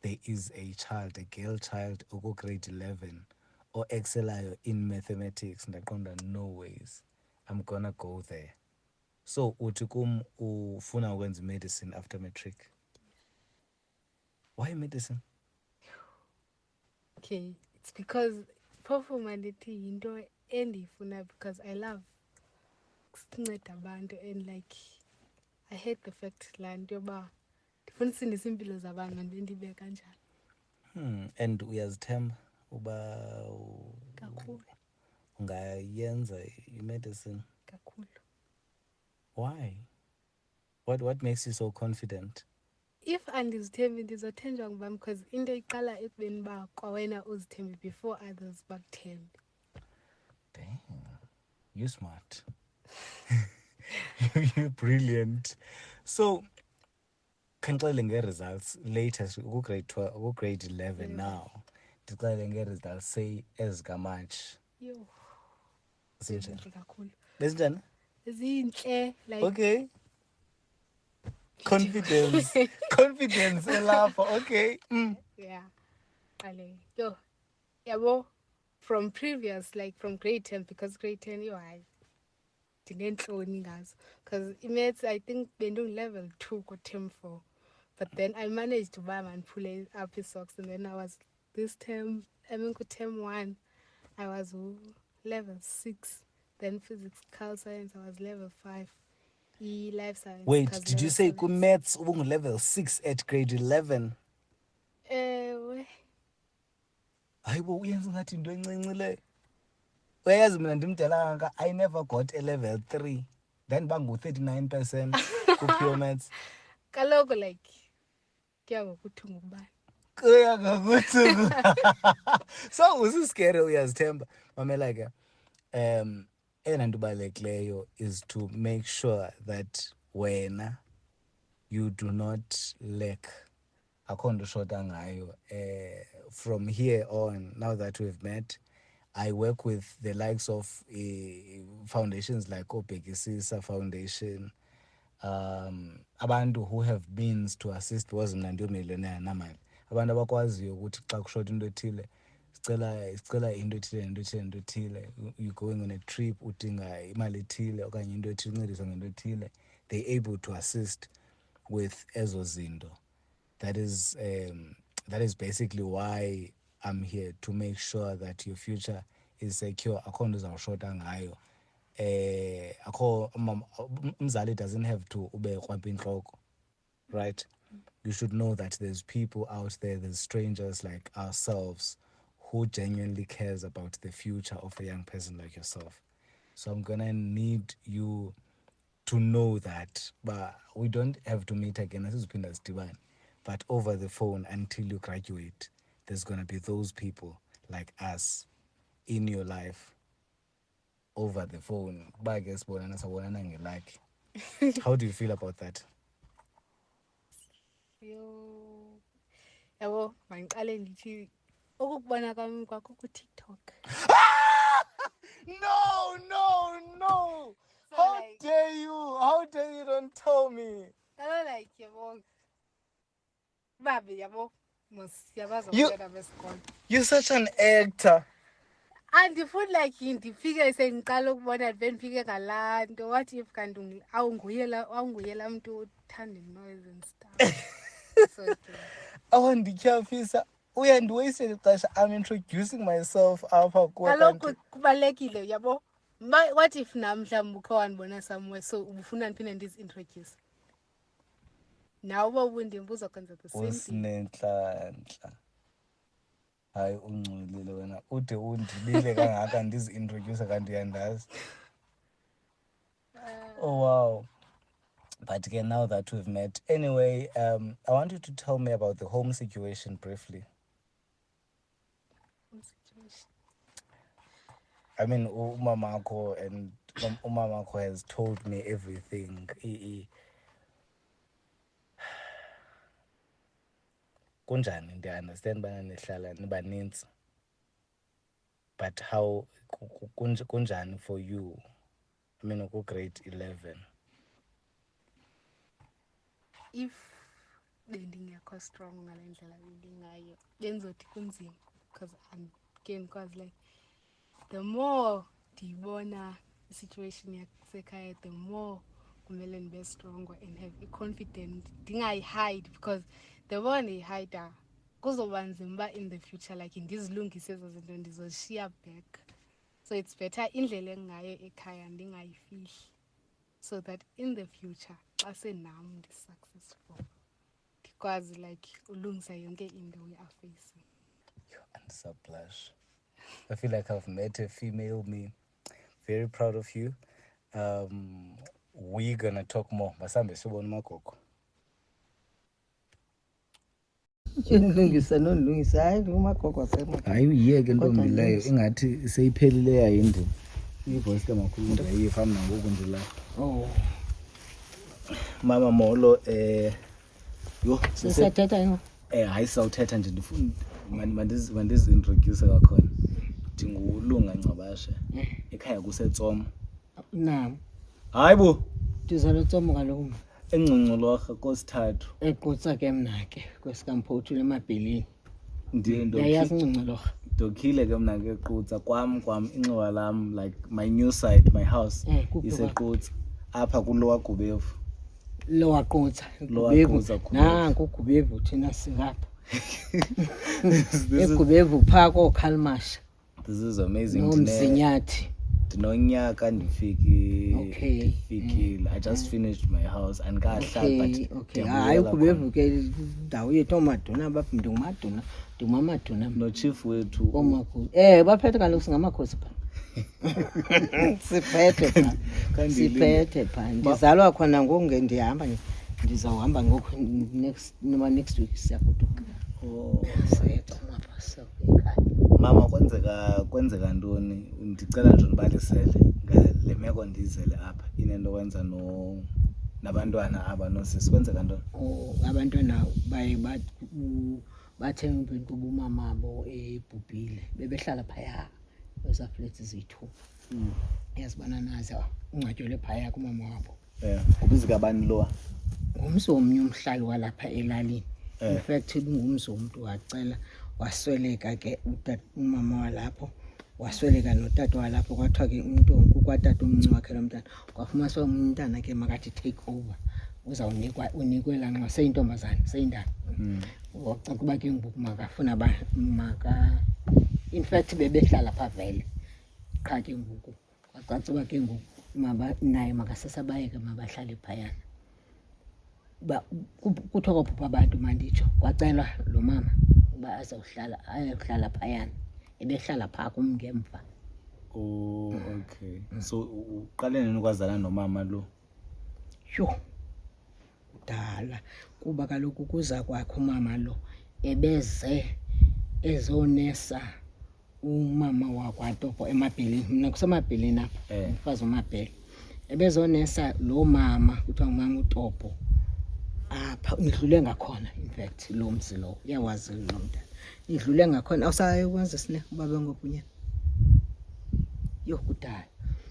S1: there is a child, a girl child uku grade 11 or excelayo in mathematics. Ndaqonda no ways I'm gonna go there. So uthi kum ufuna ukwenza medicine after matric. Why medicine?
S4: Okay, it's because performality into endifuna because I love ukunceda abantu, and like I hate the fact la nto yoba ndifuna usindisa iimpilo zabantu nto ndibe kanjalo.
S1: And uyazithemba uba
S4: Kakhulu.
S1: ungayenza medicine?
S4: Kakhulu.
S1: Why? What makes you so confident?
S4: if andizithembi ndizothenjwa ngubam because into iqala ekubeni uba kwawena uzithembe before others bakuthembe.
S1: Damn, you smart. You're brilliant. So, khandixelele ngee-results latest grade 12, grade 11 now. Ndixelele ngee-results say ezikamatshi.
S4: Yho,
S1: Zinjani?
S4: zintle kakhulu.
S1: Bezinjani?
S4: Zintle, like
S1: Okay. Confidence. Confidence elapha. Okay.
S4: yeah. Qale. Yo, yabo, from previous, like from grade 10, because grade 10, yo, hayi, ndineentloni ngazo. Because imaths, I think level 2 ko-term 4. But then I managed to buy and pull up his socks. And then I was, this term, I mean, term 1, I was level 6. Then physical science, I was level 5. Life science.
S1: Wait,
S4: cause
S1: did you
S4: level
S1: say
S4: 7.
S1: maths level 6 at grade 11? Hayi bo uyenza ngathi into encinci le. Uyayazi mina ndimdala kangaka, I never got a level 3. Then bangu-39% ku-pure maths.
S4: Kaloku like kuya ngokuthi ngubani.
S1: Kuya ngokuthi so ususcary uyazithemba. Mamela ke. Eyona nto ibalulekileyo is to make sure that wena you do not lack. Akho nto ushota ngayo. From here on, now that we've met, I work with the likes of foundations like Obhekisisa Foundation, abantu who have means to assist, because mna ndiyomillionaire namali, abantu abakwaziyo ukuthi xa kushota into ethile sicela into ethile, you going on a trip udinga imali ethile okanye into ethile uncediswa ngento ethile, they're able to assist with ezo zinto. That is basically why I'm here, to make sure that your future is secure. Akho nto uzawushota ngayo. Akho umzali doesn't have to ube krwampa intloko, right? You should know that there's people out there, there's strangers like ourselves who genuinely cares about the future of a young person like yourself. So I'm gonna need you to know that, but we don't have to meet again, but over the phone until you graduate, there's gonna be those people like us in your life over the phone. How do you feel about that?
S4: Yabo, mandiqale ndithi ukukubona kwami kwakho ku-TikTok.
S1: No.
S4: So
S1: How
S4: like,
S1: dare you don't tell me.
S4: like yabo, babe yabo, siyabazi
S1: You-
S4: abantwana besikolo.
S1: You're such an actor.
S4: Andifuni like ndifike sendiqala ukubona ndibe ndifike ngalaa nto. What if kanti awunguye laa mntu uthanda i-noise and stuff. So
S1: Awandityhafisa uyandiwastela ixesha. I'm introducing myself apha kuwe
S4: kaloku
S1: kanti.
S4: kubalulekile yabo. What if nam mhlawumbi ukhe wandibona somewhere, so ubufuna ndiphinde ndizi-introduce? Nawe uba ubundimbuza kwenza the same thing.
S1: Usinentlantla. Hayi ungcolile wena. Ude undibile kangaka ndizi-introduce kanti uyandazi. Oh wow. But again, now that we've met, anyway, I want you to tell me about the home situation briefly. I mean, umamakho and umamakho has told me everything. Kunjani, I understand bana nihlala nibanintsi. But how kunjani for you? I mean, grade 11.
S4: If bendingekho strong ngale ndlela bendingayo bendizothi kunzima, because because like the more ndiyibona isituation yasekhaya, the more kumele ndibe stronger and have i-confident, ndingayihide, because the more ndiyihayida kuzoba nzima uba in the future like ndizilungise ezo zinto ndizoshiya back. So it's better indlela engayo ekhaya ndingayifihli, so that in the future xa senam ndi-successful ndikwazi like ulungisa yonke into we are facing.
S1: And sublush. I feel like I've met a female me. Very proud of you. We're gonna talk more. Masambe subon makoko.
S5: Ndilungisa nondilungisa hayi umagogo asemoto.
S1: Hayi uyiyeke
S5: Kodwa
S1: ntombi leyo
S5: ndilungisa.
S1: ingathi seyiphelile yayindi. Ivoice kamakhulu ndiyayiva mna ngoku ndila.
S5: Oh,
S1: Mama Molo yho
S5: sisathetha ngo.
S1: hayi sawuthetha nje ndifuna mandizintroduce kwakhona. Ndingulunga Ngcabashe. Ekhaya kuseTsomo.
S5: Nam.
S1: Hayi bo
S5: Ndizalo Tsomo kaloku.
S1: eNgcongcolorha kosithathu.
S5: Eqotsa ke mna ke kwesikamphothule emabheleni.
S1: Ndiye
S5: Yayazi Ngcongcolorha.
S1: ndokhile ke mna ke Qutsa kwam inxiwa lam like my new side my house
S5: Kuphi
S1: iseQutsa apha kulowa Gubevu.
S5: Lo waqotsa.
S1: Lowa
S5: Gubevu.
S1: Qutsa, Gubevu.
S5: Nanku Gubevu thina singapha. Egubevu phaa koKhalmasha.
S1: This is amazing.
S5: Nomzinyathi.
S1: Ndinonyaka ndifikile.
S5: Okay.
S1: I just finished my house and kahlala but
S5: Okay. Hayi uGubevu ke indawo yethu omaduna baphi ndingumaduna. Ndingumamaduna
S1: no chief wethu.
S5: omakhulu. Baphethe kaloku singamakhosi pha. Siphethe pha. Siphethe pha. Ndizalwa khona ngoku ndihamba ndizawuhamba ngoku next week siyafuduka. Sethu mapha ekhaya.
S1: Mama kwenzeka ntoni? Ndicela nje ndibalisele ngale meko ndizele apha. Inento wenza nabantwana aba nosisi kwenzeka ntoni?
S5: Abantwana baye bathe empini kuba umama abo ebhubhile bebehlala phaya kweza flats zethu. Yazibona nazo ungcwatyelwe phaya kumama wabo.
S1: Ubizika kabani lowa?
S5: Ngumzi omnye umhlali walapha elalini. In fact ngumzi omntu wacela wasweleka ke umama walapho wasweleka notata walapho kwathiwa ke kwatata umnci wakhe lo mntana kwafumaniswa umntana ke makathi take over unikwe la nxa seyintombazana seyindala. Wacaca kuba ke ngoku makafuna in fact bebehlala pha vele qha ke ngoku kwacaca uba ke ngoku naye makasesabayeke mabahlale phayana. Kuthiwa kwaphupha abantu manditsho kwacelwa lo mama uba ayohlala phayana ebehlala phaa kum ngemva.
S1: Okay. So uqale nini kwazana nomama lo?
S5: Yho kudala kuba kaloku kuza kwakho umama lo ebeze ezonesa umama wakwaTopo emabheleni. Mina kusemabheleni apha umfazi umabhele ebezonesa lo mama kuthiwa ngumama uTopo apha nidlule ngakhona. In fact lo mzi lo uyawazi lo mntana nidlule ngakhona awusayekwenza sine ubaba ngokunye. Yho kudala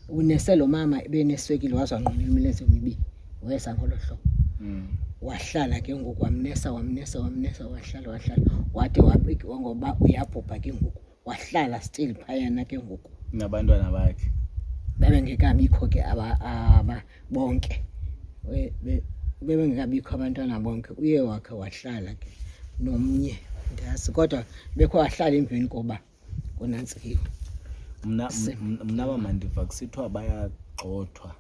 S5: unese lo mama ebeneswekile wazwanqumela imilenze emibili wesa ngolo hlobo. Wahlala ke ngoku wamnesa wahlala wade wabika ngoba uyabhubha ke ngoku wahlala still phayana ke ngoku
S1: nabantwana bakhe
S5: bebengekabikho ke aba bonke bebengekabikho abantwana bonke. Uye wakhe wahlala ke nomnye ndazi kodwa bekho wahlala emveni koba kunantsikiwe.
S1: mna mama ndiva kusithiwa bayagxothwa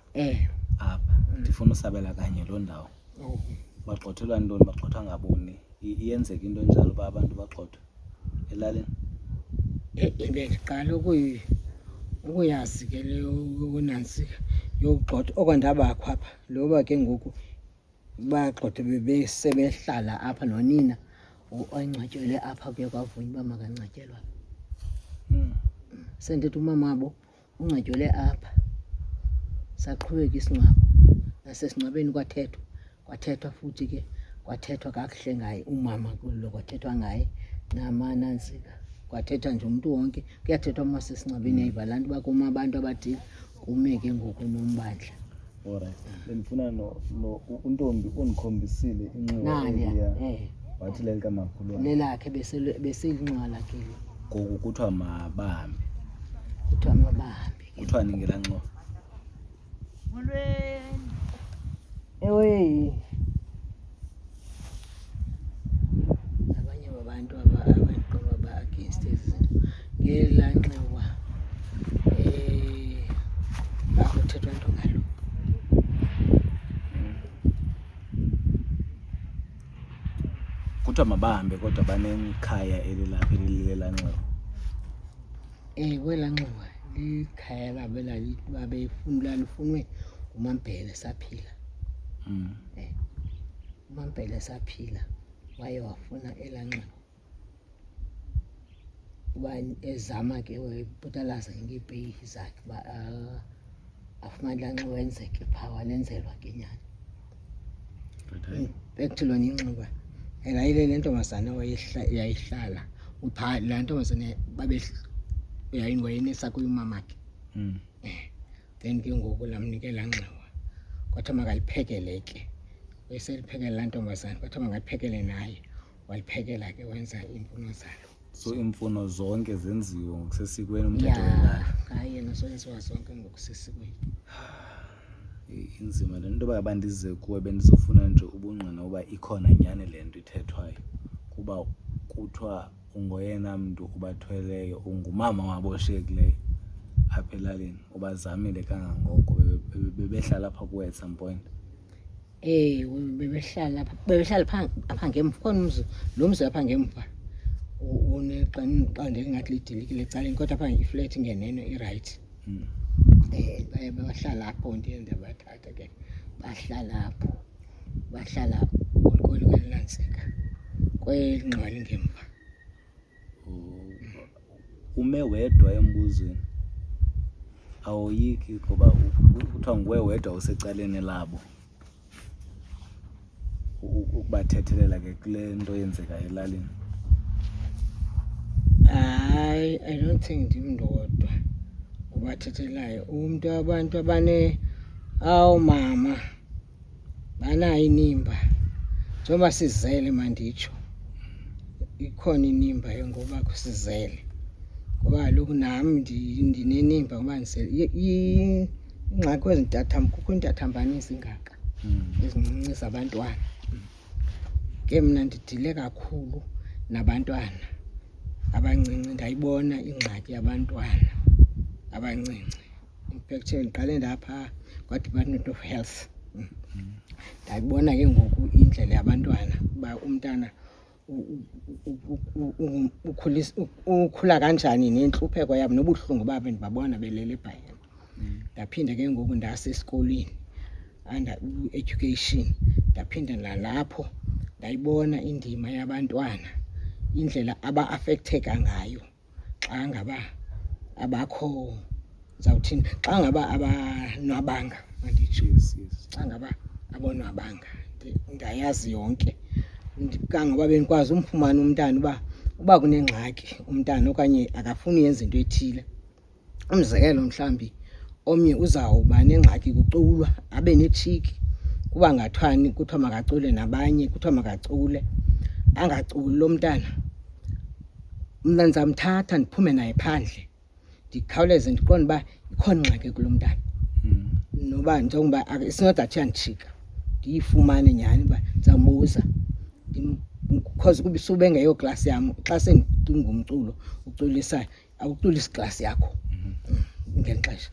S1: apha. Ndifuna usabela kanye loo ndawo. Bagxothelwa ntoni? Bagxothwa ngaboni? Iyenzeka into enjalo uba abantu bagxothwe elalini?
S5: Bendiqala ukuyazi ke leyo kunantsika yokugxothwa okwandabakho apha loba ke ngoku bagxothwe besebehlala apha nonina ongcwatyelwe apha kuye kwavunywa uba makangcwatyelwa. Sendithi umama wabo ungcwatyelwe apha saqhubeka isingcwabo nasesingcwabeni kwathethwa futhi ke kwathethwa kakuhle ngaye umama kulo kwathethwa ngaye namanantsika kwathethwa nje umuntu wonke kuyathethwa uma sesingcwabeni yayiva laa nto uba kuma abantu abathile kume ke ngoku nombandla.
S1: Alright. Bendifuna untombi undikhombisile inxiwa eliya wathi lelikaMakhulu
S5: lelakhe beselinxiwa lakhe
S1: ngoku kuthiwa mabahambe.
S5: Kuthiwa mabahambe.
S1: Kuthiwa ningela nxiwa.
S5: Abanye babantu abandiqoba ba-against ezi zinto ngelaa nxiwa akuthethwa nto ngalo.
S1: Kuthiwa mabahambe kodwa banekhaya elilapha elilelaa nxiwa.
S5: Kwelaa nxiwa likhaya labo lalifunwe nguMaMbhele saphila. uMaMbhele saphila waye wafuna elanxiwa uba ezama ke webutalaza ngeepeyi zakhe uba afumane lanxiwa enzeke phaa walenzelwa ke nyani. Back to lona inxiwa yayile le ntombazana yayihlala uphaa laa ntombazana wayenesa kuyimamakhe. Then ke ngoku lamnike lanxiwa kwathiwa makaliphekele ke wayeseliphekela laa ntombazana kwathiwa makaliphekele naye waliphekela ke wenza iimfuno zalo.
S1: So iimfuno zonke zenziwe ngokusesikweni umthetho welali.
S5: Hayi yena soyenziwa zonke ngokusesikweni.
S1: Inzima le nto uba bandize kuwe bendizofuna nje ubungqina uba ikhona nyani le nto ithethwayo kuba kuthiwa ungoyena mntu ubathweleyo ungumama waboshiyekileyo apha elalini ubazamile kangangoko bebehlala apha kuwe at some point.
S5: Bebehlala apha ngemva khona umzi lo mzi apha ngemva uneqanda elingathi lidilikile ecaleni kodwa apha iflat ngeneno irayithi. Baye bahlala apho ndiye ndabathatha ke bahlala kolilantsika kwengxwali ngemva.
S1: Ume wedwa embuzweni awoyiki kuba kuthiwa nguwe wedwa usecaleni labo ukubathethelela ke kule nto yenzeka elalini.
S5: Hayi, I don't think ndim ndodwa ubathethelayo umntu abantu awumama banayo inimba njengoba sizele manditsho ikhona inimba ngoba kusizele ngoba kaloku nam ndinenimba ngoba ingxaki kwezi ntathamba kukho intathambanisi ingaka ezincinci zabantwana ke mna ndidile kakhulu nabantwana abancinci ndayibona ingxaki yabantwana abancinci. In fact ndiqale ndapha kwa-Department of Health ndayibona ke ngoku indlela yabantwana uba umntana ukhula kanjani nentlupheko yabo nobuhlungu babo ndibabona belele ebhayini. Ndaphinda ke ngoku ndasesikolweni under education ndaphinda nalapho ndayibona indima yabantwana indlela aba-afektheka ngayo xa ngaba abakho zawuthini xa ngaba abanwabanga manditsho xa ngaba abonwabanga ndayazi yonke kangoba bendikwazi umfumana umntana uba kunengxaki umntana okanye akafuni yenza into ethile. Umzekelo mhlawumbi omnye uzawuba nengxaki kuculwa abe netshiki kuba ngathwani kuthiwa makacule nabanye kuthiwa makacule angaculi lo mntana mna ndizamthatha ndiphume naye phandle ndikhawuleze ndiqonde uba ikhona ingxaki kulo mntana noba njengoba it's not that yandijika ndiyifumane nyhani uba ndizambuza because kuba sube ngeyo klasi yam xa sendingumculo uculisayo awuculisi klasi yakho ngeli xesha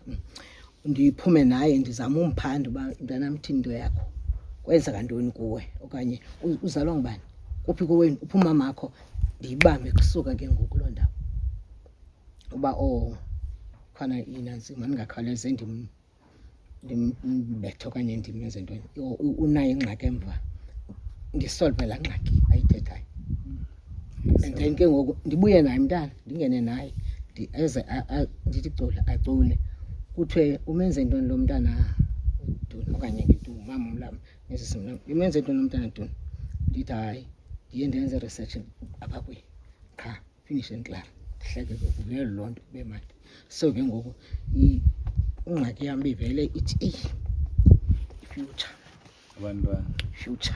S5: ndiphume naye ndizama umphanda uba mntanam thini into yakho kwenzeka ntoni kuwe okanye uzalwa ngubani kuphi kowenu uphi umamakho ndiyibambe kusuka ke ngoku loo ndawo uba khona inantsima mandingakhawuleze ndimbethe okanye ndimenze ntoni unayo ingxaki emva ndisolve laa ngxaki ayithethayo. And then ke ngoku ndibuye naye mntana ndingene naye eze ndithi cula acule kuthiwe umenze ntoni lo mntana Duna okanye ngithi umama mlam nesisimlam imenze ntoni lo mntana Duna ndithi hayi ndiye ndenze research apha kuye qha finish and clear hleke kuvele loo nto kube mandi. So ke ngoku ingxaki yam bivele ithi future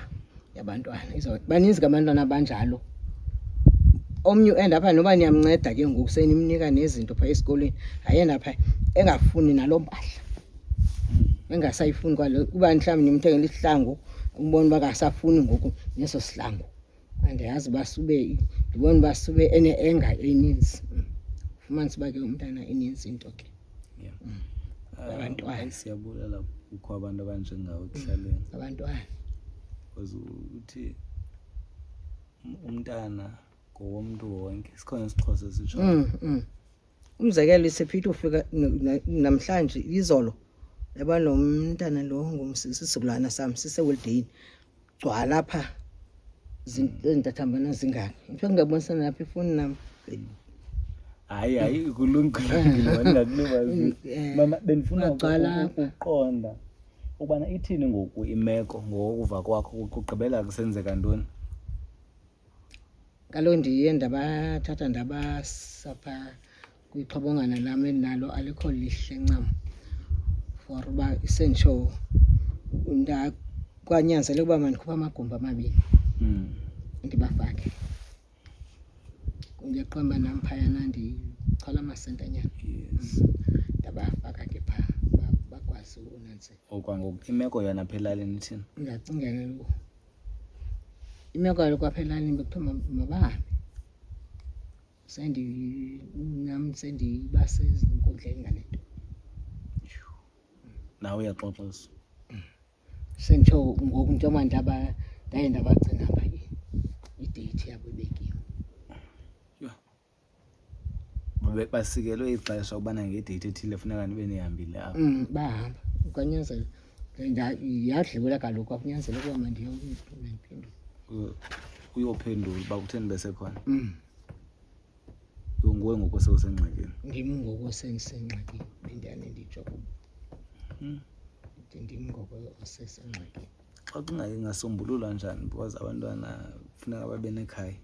S5: yabantwana baninzi abantwana abanjalo. Omnye uenda apha noba niyamnceda ke ngoku senimnika nezinto phaa esikolweni ayenda phaa engafuni naloo mpahla engasayifuni kwalo kuba mhlawumbi nimthengele isihlangu umbona uba akasafuni ngoku neso sihlangu andiyazi uba sube ndibona uba sube ene-enga eninzi fumanisa uba ke umntana eninzi into ke abantwana.
S1: Siyabulela kukho abantu abanjengawe ekuhlaleni
S5: Abantwana
S1: because uthi umntana ngowomntu wonke sikhona isiXhosa esitsho
S5: umzekelo isephithi ufika namhlanje izolo yaba lo mntana lo ngumsisizukulwana sam sisewelideyini gcwala apha zintathambana zingaki into engingabonisana lapha ifoni nam
S3: hayi kulungile wangakulibazi mama bendifuna
S5: Ungaqala.
S3: ukuqonda ubana ithini ngoku imeko ngokuva kwakho kugqibela kusenzeka ntoni.
S5: kaloku ndiye ndabathatha ndabasa phaa kwixhobongana lam endinalo alikho lihle ncam for uba isenditsho kwanyanzeleka uba mandikhupha amagumbi amabini ndibafake ngeqemba nam phayana ndichola amasentanyana ndabafaka ke phaa bakwazi unantsika.
S3: Okwangoku imeko yona apha elalini ithini?
S5: Ndiyacingela lo imeko yalo apha elalini bekuthiwa mabahambe nam sendibase ezinkundleni ngale nto
S3: nawe uyaxoxisa.
S5: senditsho ngoku njengoba ndaye ndabagcina pha ideyithi yabo ibekiwe.
S3: Basikelwe ixesha ubana ngedeyithi ethile funeka nibe nihambile apha.
S5: Bahamba kwanyanzela yadliwela kaloku akunyanzeleka uba mandiyophendula
S3: Uyophendula uba kutheni besekhona. Nguwe ngoku sewusengxakini.
S5: ndim ngoku sendisengxakini bendiyane nditsho kubo ndim ngoku osesengxakini.
S3: Xa kungasombululwa njani because abantwana funeka babe nekhaya.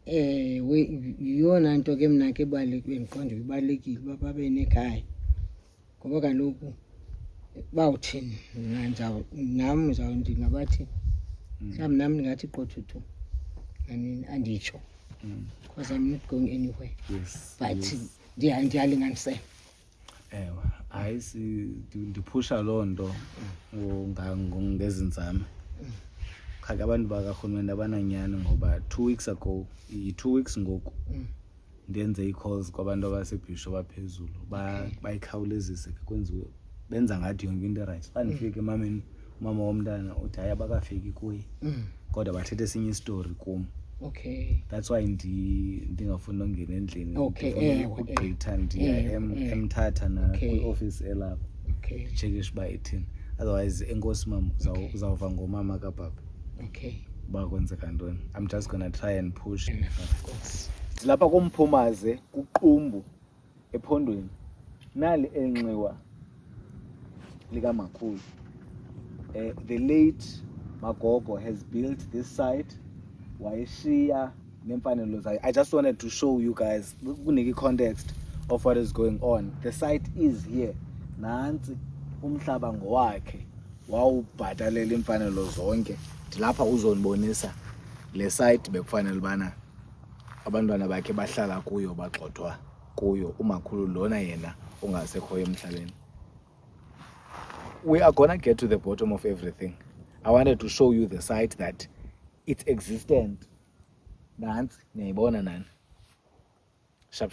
S5: Yiyona nto ke mna ke bendiqonda ibalulekile uba babe nekhaya ngoba kaloku bawuthini nam ndingabathi mhlawumbi nam ndingathi qothutu anditsho because I'm not going anywhere.
S3: Yes.
S5: But ndiyalinganisela.
S3: Ewe hayi ndiphusha loo nto ngezi nzame. Khake abantu bakarhulumente abananyani ngoba 2 weeks ago 2 weeks ngoku ndenze ii-calls kwabantu abasebhisho baphezulu bayikhawulezise kwenziwe benza ngathi yonke into right. Xa ndifika emameni umama womntana uthi hayi abakafiki kuye kodwa bathethe esinye isitori kum.
S5: Okay.
S3: That's why ndingafuni nongena endlini.
S5: Okay,
S3: Ugqitha ndiya eMthatha kwi-office elapho
S5: Okay.
S3: nditshekishe uba ithini. Otherwise enkosi mama uzawuva ngomama kababa
S5: Okay.
S3: uba kwenzeka ntoni. I'm just gonna try and push.
S5: Of course.
S3: Lapha kumphumaze kuqumbu ephondweni nali enxiwa likamakhulu. The late Magogo has built this site wayeshiya nemfanelo zayo. I just wanted to show you guys kunike context of what is going on. The site is here. Nansi umhlaba ngowakhe wawubhatalela imfanelo zonke. Dilapha uzonibonisa le site bekufanele bana abantwana bakhe bahlala kuyo bagxothwa kuyo umakhulu lona yena ungasekho emhlabeni. We are gonna get to the bottom of everything. I wanted to show you the site that it's existent. Nansi niyayibona nani. Sharp.